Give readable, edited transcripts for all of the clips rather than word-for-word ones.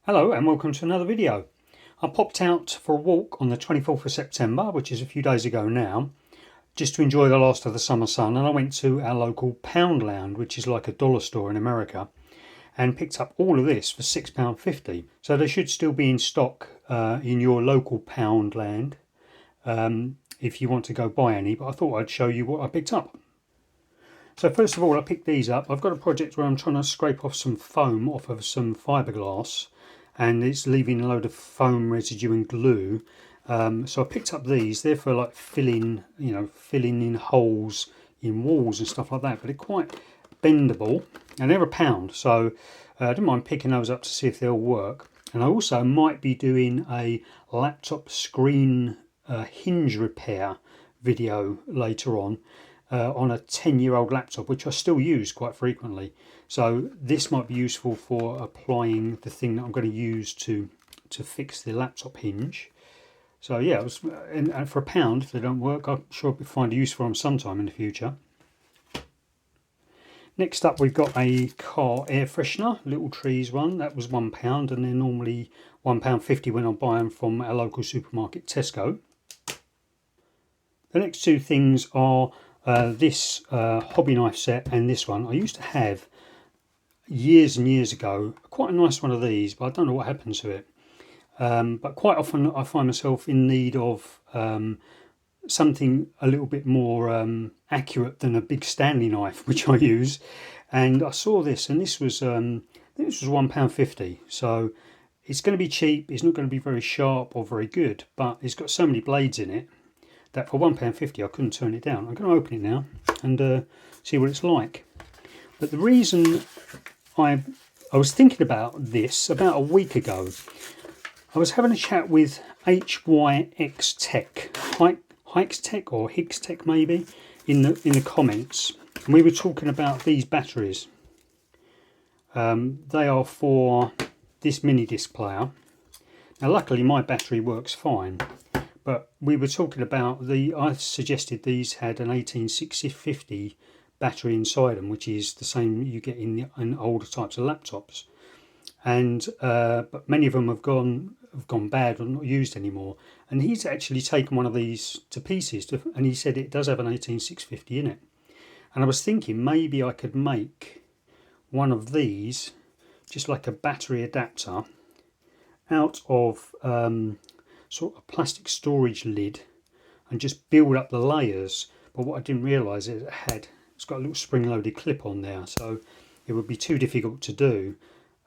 Hello and welcome to another video. I popped out for a walk on the 24th of September, which is a few days ago now, just to enjoy the last of the summer sun, and I went to our local Poundland, which is like a dollar store in America, and picked up all of this for £6.50. So they should still be in stock in your local Poundland if you want to go buy any, but I thought I'd show you what I picked up. So first of all, I picked these up. I've got a project where I'm trying to scrape off some foam off of some fiberglass, and it's leaving a load of foam residue and glue. So I picked up these. They're for like filling in holes in walls and stuff like that. But they're quite bendable, and they're £1. So I don't mind picking those up to see if they'll work. And I also might be doing a laptop screen hinge repair video later on a 10-year-old laptop, which I still use quite frequently. So this might be useful for applying the thing that I'm going to use to fix the laptop hinge. So yeah, and for £1, if they don't work, I'm sure I'll find a use for them sometime in the future. Next up, we've got a car air freshener, Little Trees one. That was £1, and they're normally £1.50 when I buy them from our local supermarket, Tesco. The next two things are this hobby knife set and this one. I used to have years and years ago quite a nice one of these, but I don't know what happened to it. But quite often I find myself in need of something a little bit more accurate than a big Stanley knife, which I use. And I saw this, and this was I think this was £1.50. So it's going to be cheap. It's not going to be very sharp or very good, but it's got so many blades in it that for £1.50 I couldn't turn it down. I'm going to open it now and see what it's like. But the reason I was thinking about this about a week ago, I was having a chat with HYX Tech, Hikes Tech or Higgs Tech maybe, in the comments, and we were talking about these batteries. They are for this mini disc player. Now luckily my battery works fine, but we were talking about I suggested these had an 18650 battery inside them, which is the same you get in older types of laptops. And but many of them have gone bad or not used anymore. And he's actually taken one of these to pieces, and he said it does have an 18650 in it. And I was thinking maybe I could make one of these, just like a battery adapter, out of sort of plastic storage lid, and just build up the layers. But what I didn't realise is it's got a little spring-loaded clip on there, so it would be too difficult to do.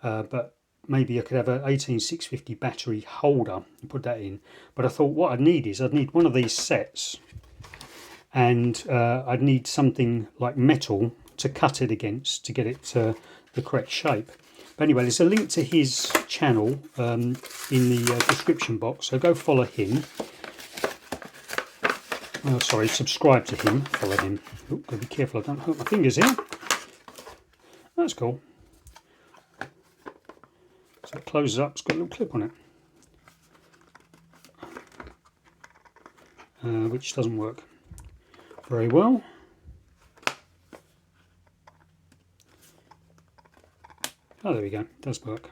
But maybe I could have an 18650 battery holder and put that in. But I thought what I'd need one of these sets, and I'd need something like metal to cut it against to get it to the correct shape. But anyway, there's a link to his channel in the description box, so go follow him. Oh, sorry, subscribe to him, follow him. Oh, gotta be careful I don't hurt my fingers here. That's cool. So it closes up, it's got a little clip on it, which doesn't work very well. Oh, there we go, it does work.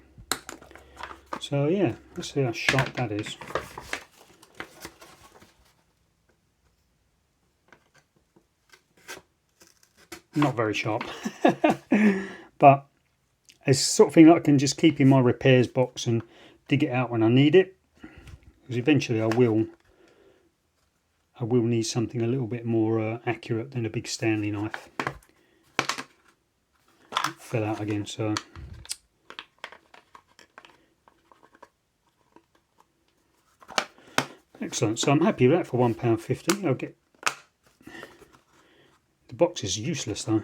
So yeah, let's see how sharp that is. Not very sharp, but it's the sort of thing that I can just keep in my repairs box and dig it out when I need it, because eventually I will need something a little bit more accurate than a big Stanley knife. It fell out again, so excellent. So I'm happy with that for £1.50. I'll get the box is useless though.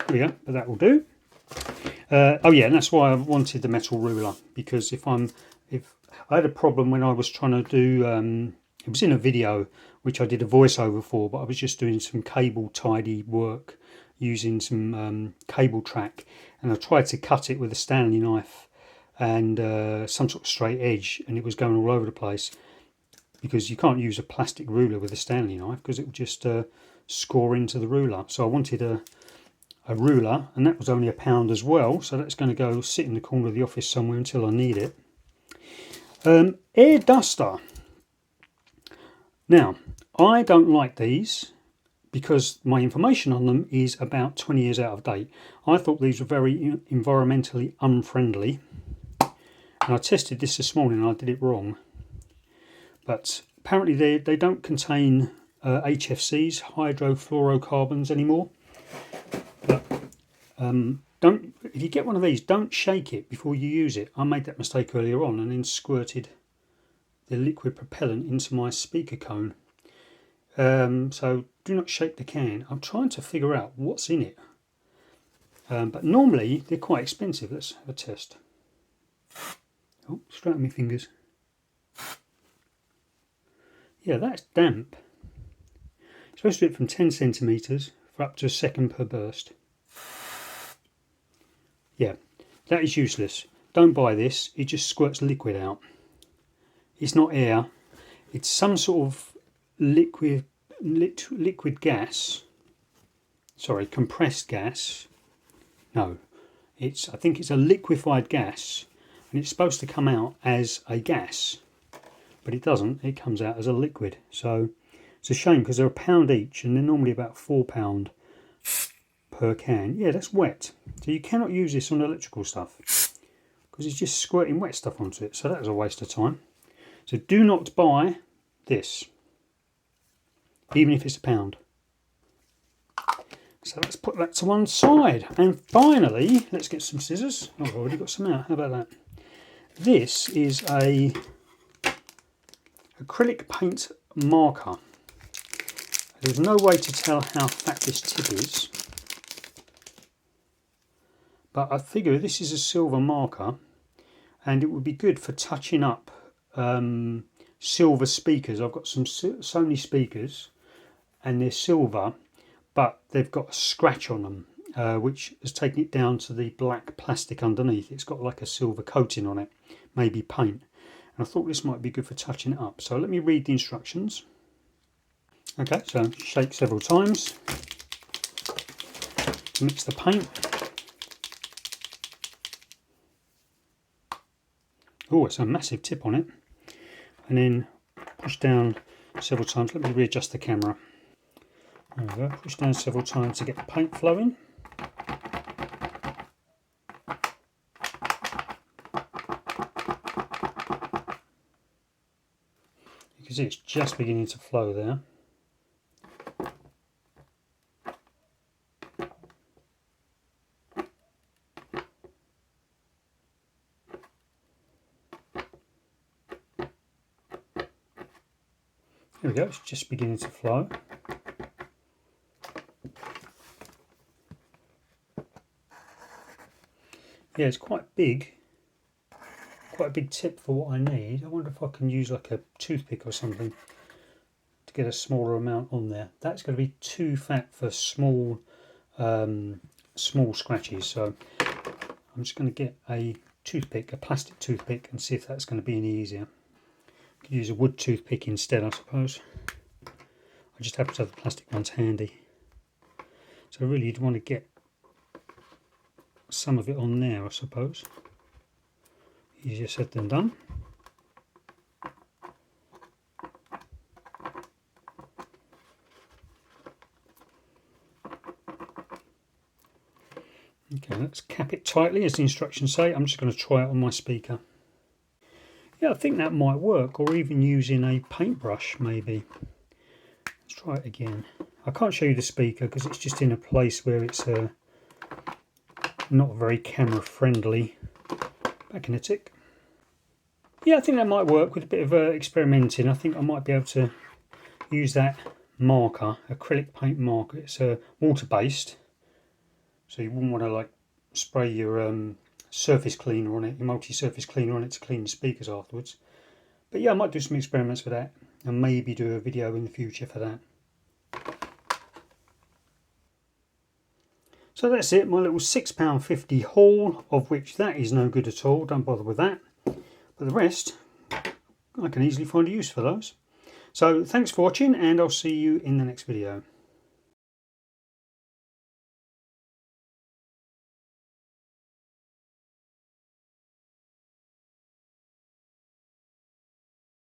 There we go, but that will do. Oh yeah, and that's why I wanted the metal ruler, because if I had a problem when I was trying to do it was in a video which I did a voiceover for, but I was just doing some cable tidy work using some cable track, and I tried to cut it with a Stanley knife and some sort of straight edge, and it was going all over the place, because you can't use a plastic ruler with a Stanley knife because it will just score into the ruler. So I wanted a a ruler, and that was only £1 as well, so that's going to go sit in the corner of the office somewhere until I need it. Air duster. Now, I don't like these because my information on them is about 20 years out of date. I thought these were very environmentally unfriendly, and I tested this morning and I did it wrong. But apparently they don't contain HFCs, hydrofluorocarbons anymore. But if you get one of these, don't shake it before you use it. I made that mistake earlier on and then squirted the liquid propellant into my speaker cone. So do not shake the can. I'm trying to figure out what's in it. But normally they're quite expensive. Let's have a test. Oh, straight on my fingers. Yeah, that's damp. You're supposed to do it from 10 centimetres for up to a second per burst. Yeah, that is useless. Don't buy this. It just squirts liquid out. It's not air. It's some sort of liquid gas. Sorry, compressed gas. No, I think it's a liquefied gas, and it's supposed to come out as a gas, but it doesn't. It comes out as a liquid. So it's a shame because they're £1 each, and they're normally about £4 per can. Yeah, that's wet. So you cannot use this on electrical stuff because it's just squirting wet stuff onto it. So that was a waste of time. So do not buy this, even if it's £1. So let's put that to one side. And finally, let's get some scissors. Oh, I've already got some out. How about that? This is a acrylic paint marker. There's no way to tell how fat this tip is, but I figure this is a silver marker and it would be good for touching up silver speakers. I've got some Sony speakers and they're silver, but they've got a scratch on them, which has taken it down to the black plastic underneath. It's got like a silver coating on it, maybe paint. And I thought this might be good for touching it up. So let me read the instructions. Okay, so shake several times to mix the paint. Oh, it's a massive tip on it. And then push down several times. Let me readjust the camera. There we go. Push down several times to get the paint flowing. You can see it's just beginning to flow there. There we go, it's just beginning to flow. Yeah, it's quite big. Quite a big tip for what I need. I wonder if I can use like a toothpick or something to get a smaller amount on there. That's going to be too fat for small scratches. So I'm just going to get a toothpick, a plastic toothpick, and see if that's going to be any easier. Could use a wood toothpick instead, I suppose. I just happen to have the plastic ones handy. So really you'd want to get some of it on there, I suppose. Easier said than done. Okay, let's cap it tightly as the instructions say. I'm just going to try it on my speaker. Yeah, I think that might work, or even using a paintbrush maybe. Let's try it again. I can't show you the speaker because it's just in a place where it's not very camera friendly. Back in a tick. Yeah, I think that might work with a bit of experimenting. I think I might be able to use that marker, acrylic paint marker. It's water based, so you wouldn't want to like spray your surface cleaner on it, your multi-surface cleaner on it to clean the speakers afterwards. But yeah, I might do some experiments with that and maybe do a video in the future for that. So that's it, my little £6.50 haul, of which that is no good at all, don't bother with that. But the rest, I can easily find a use for those. So thanks for watching, and I'll see you in the next video.